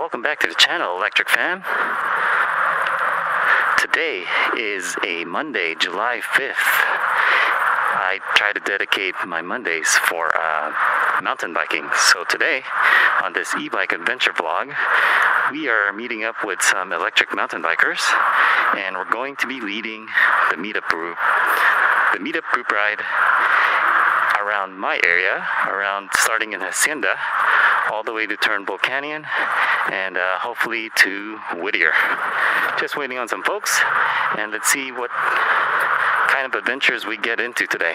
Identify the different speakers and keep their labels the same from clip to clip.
Speaker 1: welcome back to the channel, Electric Fam. Today is a Monday, July 5th. I try to dedicate my Mondays for mountain biking. So today, on this e-bike adventure vlog, we are meeting up with some electric mountain bikers, and we're going to be leading the meetup group ride around my area, starting in Hacienda, all the way to Turnbull Canyon, and hopefully to Whittier. Just waiting on some folks, and let's see what kind of adventures we get into today.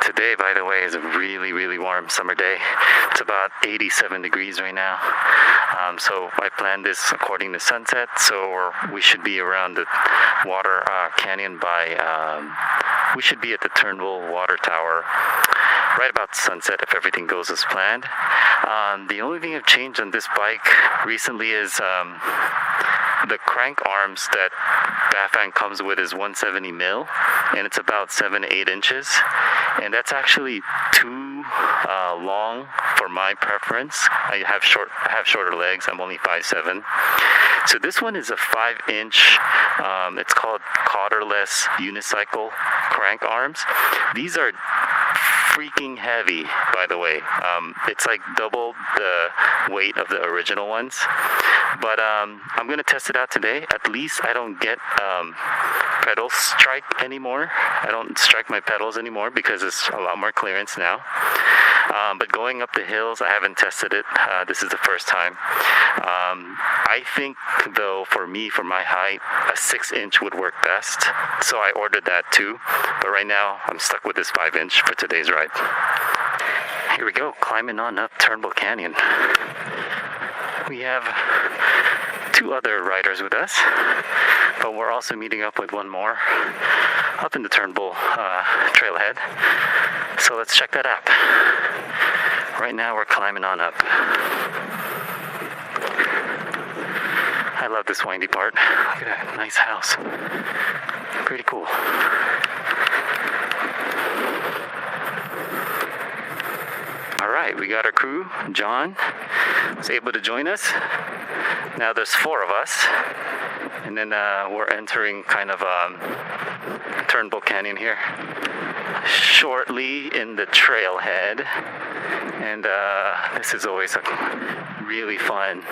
Speaker 1: Today, by the way, is a really warm summer day. It's about 87 degrees right now. So I planned this according to sunset, so we should be around the water canyon we should be at the Turnbull water tower right about sunset if everything goes as planned. The only thing I've changed on this bike recently is the crank arms that bafang comes with is 170 mil, and it's about 7 to 8 inches, and that's actually too long for my preference. I have shorter legs. I'm only 5'7", so this one is a 5-inch. It's called collarless unicycle crank arms. These are freaking heavy, by the way. It's like double the weight of the original ones, but I'm gonna test it out today. At least I don't get pedal strike anymore. I don't strike my pedals anymore because it's a lot more clearance now. But going up the hills, I haven't tested it. This is the first time. I think, though, for my height, a 6-inch would work best. So I ordered that too. But right now, I'm stuck with this 5-inch for today's ride. Here we go, climbing on up Turnbull Canyon. We have 2 other riders with us, but we're also meeting up with one more up in the Turnbull trailhead. So let's check that out. Right now we're climbing on up. I love this windy part. Look at that nice house. Pretty cool. Alright, we got our crew. John was able to join us. Now there's 4 of us, and then we're entering kind of Turnbull Canyon here shortly in the trailhead, and this is always a really fun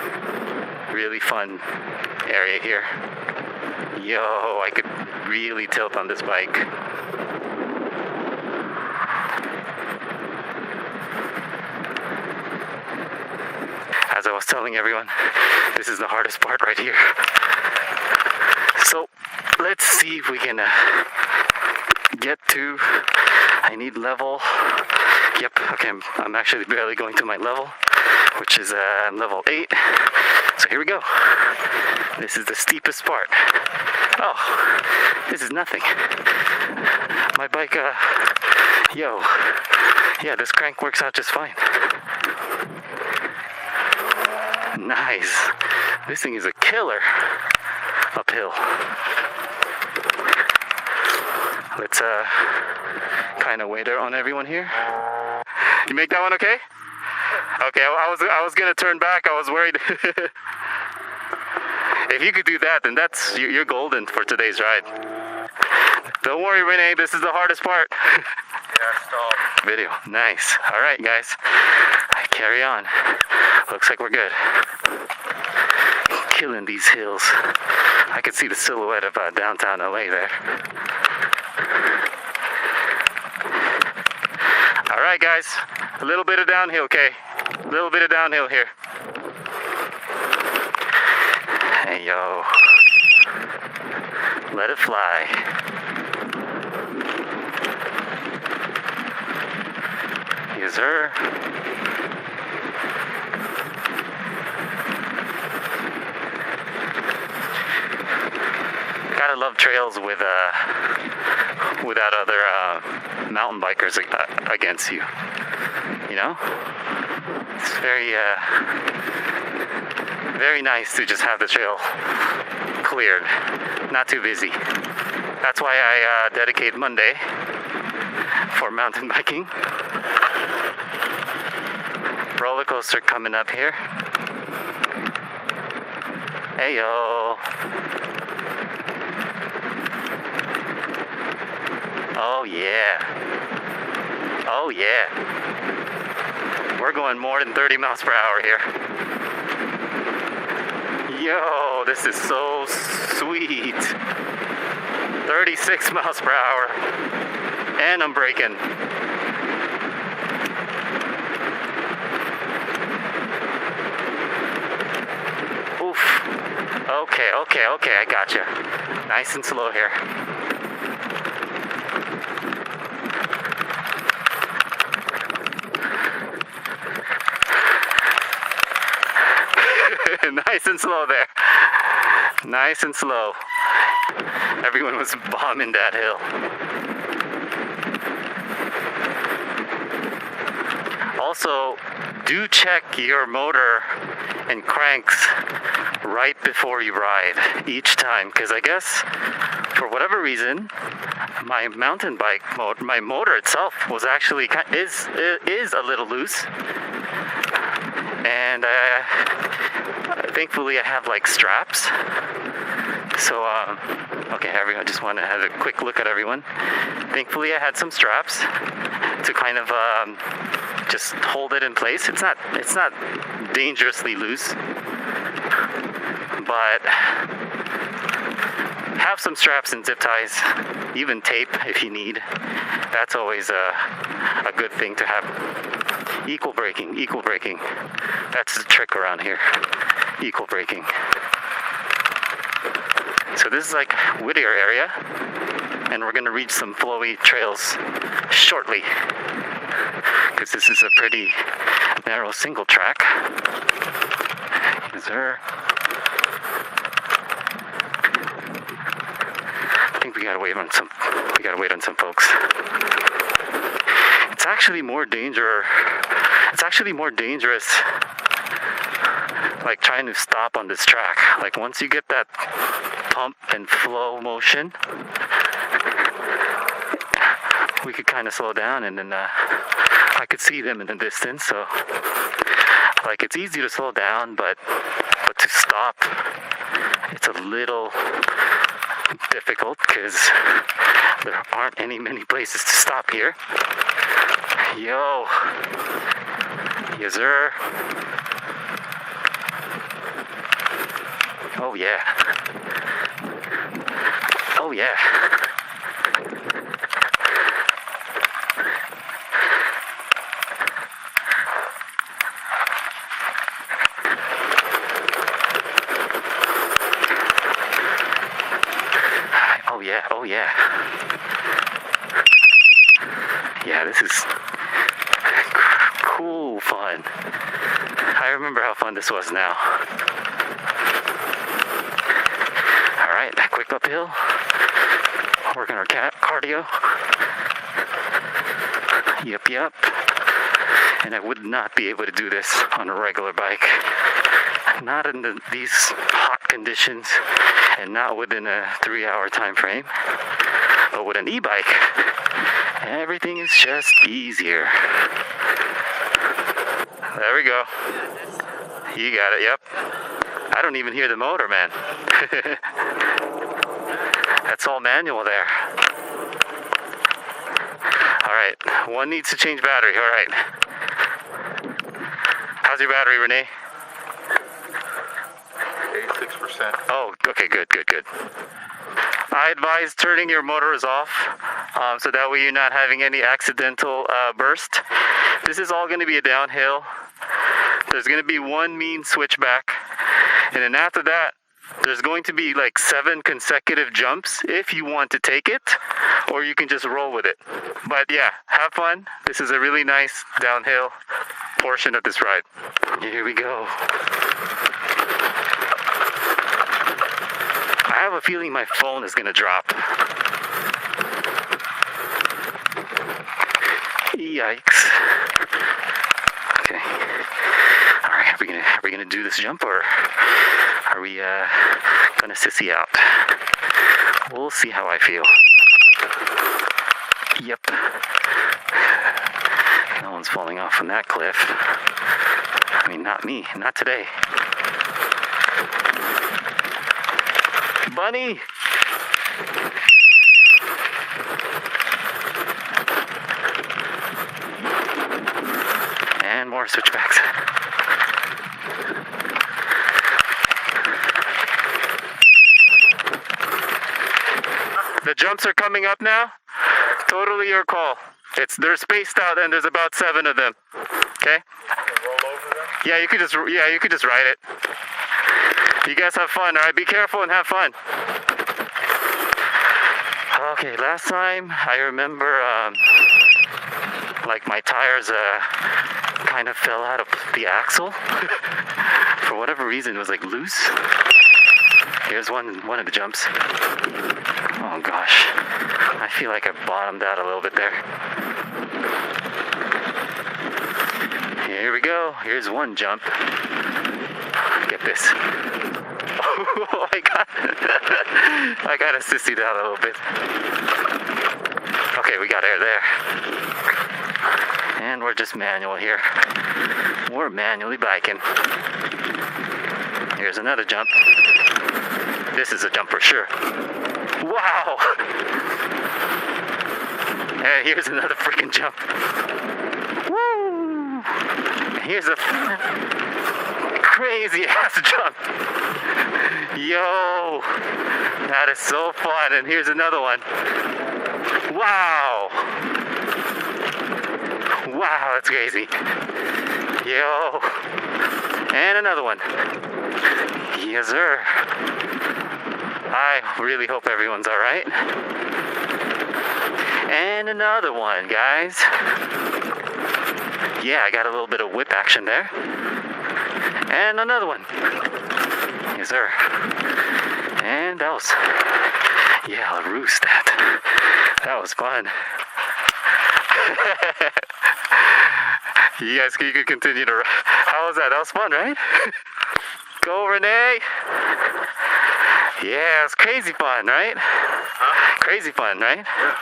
Speaker 1: area here. Yo, I could really tilt on this bike. As I was telling everyone, this is the hardest part right here. So let's see if we can get to, I need level. Yep, okay, I'm actually barely going to my level, which is level 8. So here we go. This is the steepest part. Oh, this is nothing. My bike, yeah, this crank works out just fine. Nice. This thing is a killer uphill. Let's kind of wait on everyone here. You make that one okay? Okay, I was gonna turn back. I was worried. If you could do that, then you're golden for today's ride. Don't worry, Renee. This is the hardest part.
Speaker 2: Yeah, stop.
Speaker 1: Video. Nice. All right, guys. Carry on. Looks like we're good. Killing these hills. I can see the silhouette of downtown LA there. All right, guys. A little bit of downhill, okay? A little bit of downhill here. Hey, yo. Let it fly. Yes, sir. gotta love trails with without other mountain bikers against you. You know, it's very nice to just have the trail cleared, not too busy. That's why I dedicate Monday for mountain biking. Roller coaster coming up here. Hey yo. Oh yeah. Oh yeah. We're going more than 30 miles per hour here. Yo, this is so sweet. 36 miles per hour. And I'm braking. Oof. Okay, I gotcha. Nice and slow here. Nice and slow there. Nice and slow. Everyone was bombing that hill. Also, do check your motor and cranks right before you ride each time, because I guess for whatever reason my mountain bike my motor itself was actually is a little loose, and thankfully I have like straps. So okay, everyone, just want to have a quick look at everyone. Thankfully I had some straps to kind of just hold it in place. It's not dangerously loose, but have some straps and zip ties, even tape if you need. That's always a good thing to have. Equal braking. That's the trick around here. Equal braking. So this is like Whittier area, and we're gonna reach some flowy trails shortly, because this is a pretty narrow single track. Is there? I think we gotta wait on some folks. It's actually more dangerous. Like trying to stop on this track. Like once you get that pump and flow motion, we could kind of slow down, and then I could see them in the distance. So like it's easy to slow down, but to stop, it's a little difficult because there aren't many places to stop here. Yo, yes sir. Oh yeah. Oh yeah. Oh yeah. Yeah, this is cool fun. I remember how fun this was now. Alright, quick uphill. Working our cardio. Yep. And I would not be able to do this on a regular bike. Not in these hot conditions, and not within a 3-hour time frame. But with an e-bike, everything is just easier. There we go. You got it, yep. I don't even hear the motor, man. That's all manual there. Alright, one needs to change battery, alright. How's your battery, Renee?
Speaker 2: 86%.
Speaker 1: Oh, okay, good. I advise turning your motors off, so that way you're not having any accidental burst. This is all going to be a downhill. There's going to be one mean switchback, and then after that, there's going to be like 7 consecutive jumps if you want to take it, or you can just roll with it. But yeah, have fun. This is a really nice downhill portion of this ride. Here we go. I have a feeling my phone is gonna drop. Yikes. Okay. Alright, are we gonna do this jump, or are we gonna sissy out? We'll see how I feel. Yep. No one's falling off from that cliff. I mean, not me. Not today. Bunny! And more switchbacks. The jumps are coming up now. Totally your call. They're spaced out, and there's about 7 of them. Okay?
Speaker 2: Roll over them?
Speaker 1: Yeah, you could just ride it. You guys have fun, alright? Be careful and have fun. Okay, last time I remember like my tires kind of fell out of the axle. For whatever reason, it was like loose. Here's one of the jumps. Oh gosh, I feel like I bottomed out a little bit there. Here we go. Here's one jump. Get this. Oh, I got sissied out a little bit. Okay, we got air there. And we're just manual here. We're manually biking. Here's another jump. This is a jump for sure. Wow! Hey, here's another freaking jump. Woo! Here's a crazy ass jump. Yo! That is so fun. And here's another one. Wow! Wow, that's crazy. Yo! And another one. Yes, sir. I really hope everyone's alright. And another one, guys. Yeah, I got a little bit of whip action there. And another one. Yes, sir. And that was... Yeah, I'll roost that. That was fun. You guys, you could continue to... How was that? That was fun, right? Go, Renee! Yeah, it's crazy fun, right?
Speaker 2: Huh?
Speaker 1: Crazy fun, right?
Speaker 2: Yeah.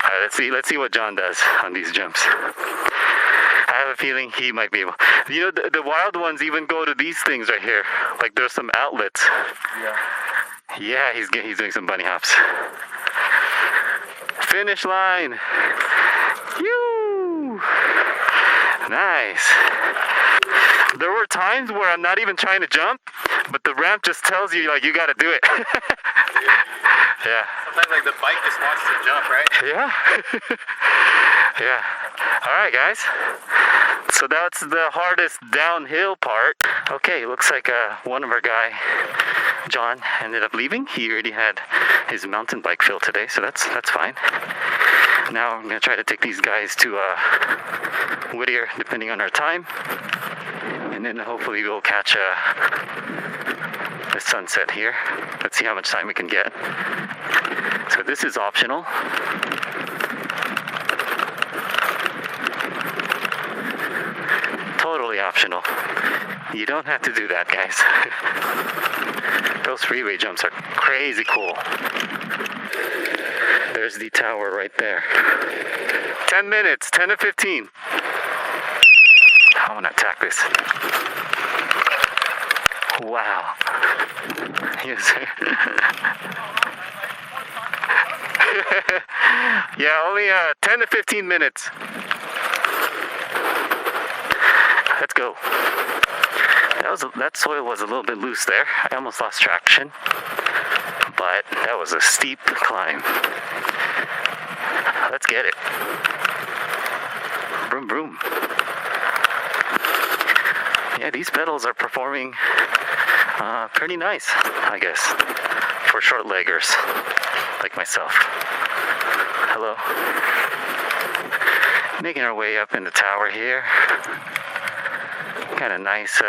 Speaker 1: Alright, let's see what John does on these jumps. I have a feeling he might be able. You know, the wild ones even go to these things right here. Like there's some outlets.
Speaker 2: Yeah.
Speaker 1: Yeah, he's doing some bunny hops. Finish line. You. Nice. There were times where I'm not even trying to jump, but the ramp just tells you, like, you gotta do it. Yeah.
Speaker 2: Sometimes, like, the bike just wants to jump, right?
Speaker 1: Yeah. Yeah. All right, guys. So that's the hardest downhill part. Okay, looks like one of our guy, John, ended up leaving. He already had his mountain bike filled today, so that's fine. Now I'm gonna try to take these guys to Whittier, depending on our time, and then hopefully we'll catch the sunset here. Let's see how much time we can get. So this is optional. Totally optional. You don't have to do that, guys. Those freeway jumps are crazy cool. There's the tower right there. 10 minutes, 10 to 15. I want to attack this. Wow. Yes, sir. Yeah, only 10 to 15 minutes. Let's go. That soil was a little bit loose there. I almost lost traction, but that was a steep climb. Let's get it. Vroom, vroom. Yeah, these pedals are performing pretty nice, I guess, for short leggers like myself. Hello. Making our way up in the tower here. Kind of nice,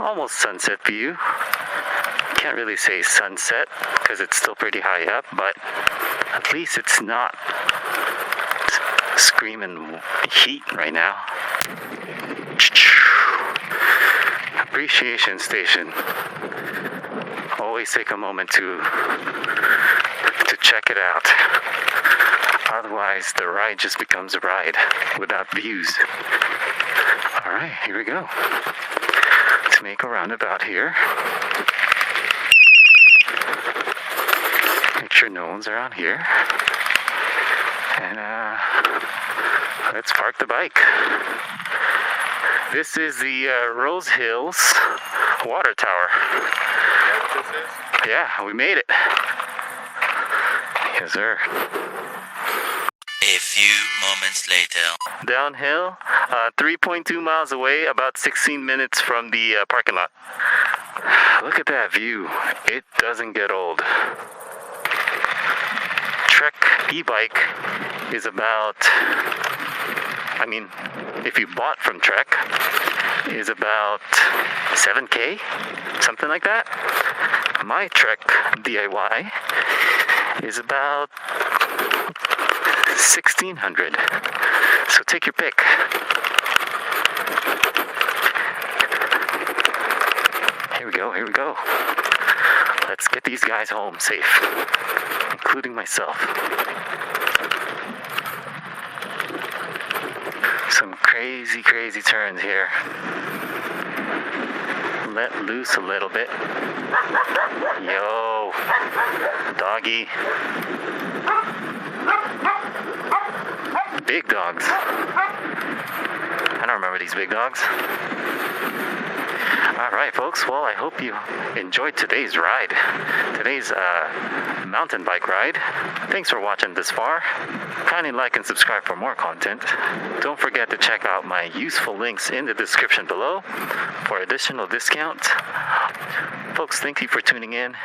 Speaker 1: almost sunset view. can't really say sunset because it's still pretty high up, but at least it's not screaming heat right now. Appreciation station. Always take a moment to check it out. Otherwise, the ride just becomes a ride without views. Alright, here we go. Let's make a roundabout here. Make sure no one's around here. And let's park the bike. This is the Rose Hills water tower.
Speaker 2: What this is?
Speaker 1: Yeah, we made it. Yes, sir.
Speaker 3: A few moments later.
Speaker 1: Downhill, 3.2 miles away, about 16 minutes from the parking lot. Look at that view. It doesn't get old. Trek E-Bike is about, if you bought from Trek, is about 7K, something like that. My Trek DIY is about 1,600. So take your pick. Here we go. Let's get these guys home safe, including myself. Some crazy turns here. Let loose a little bit. Yo, doggy. Big dogs. I don't remember these big dogs. Alright folks, well I hope you enjoyed today's ride. Today's mountain bike ride. Thanks for watching this far. Kindly like and subscribe for more content. Don't forget to check out my useful links in the description below for additional discounts. Folks, thank you for tuning in.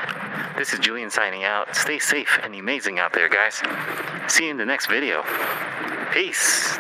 Speaker 1: This is Julian signing out. Stay safe and amazing out there, guys. See you in the next video. Peace.